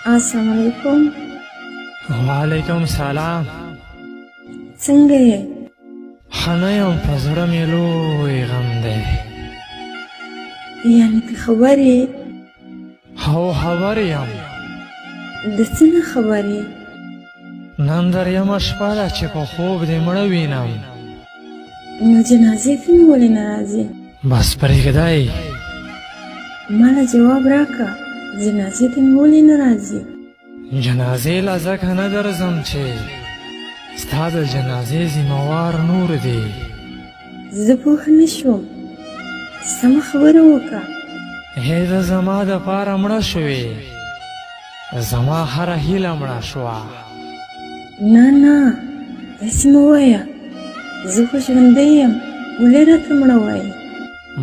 السلام علیکم. وعلیکم سلام. څنګه یې؟ ښه نه یم، په زړه مې لوی غم دی. یعنې که خبر یې؟ هو خبر یم. د څه نه خبر یې؟ نن درېیمه شپه ده چې په خوب دې مړه وینم. نو جنازې ته مې ولې نه راځې؟ بس پرېږده یې. ماله جواب راکړه، جنازې ته مې ولې نه راځې؟ جنازې له ځکه نه درځم چې ستا د جنازې ذمهوار نور دی. زه پوه نه شوم، سمه خبره وکړه. هیله زما دپاره مړه شوې، زما هره هیله مړه شوه. نه نه، داسې مه وایه، زه خو ژوندی یم، ولې راته مړه وایې؟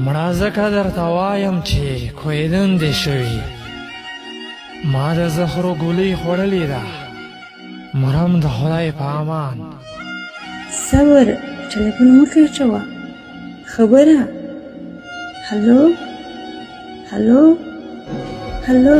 مړه ځکه درته وایم چې کوهیدن دې شوي. ما د زهرو ګولۍ خوړلې ده، مرم د خدای په امان. صبر، ټلیفون مه کټوه. خبره. هلو هلو هلو.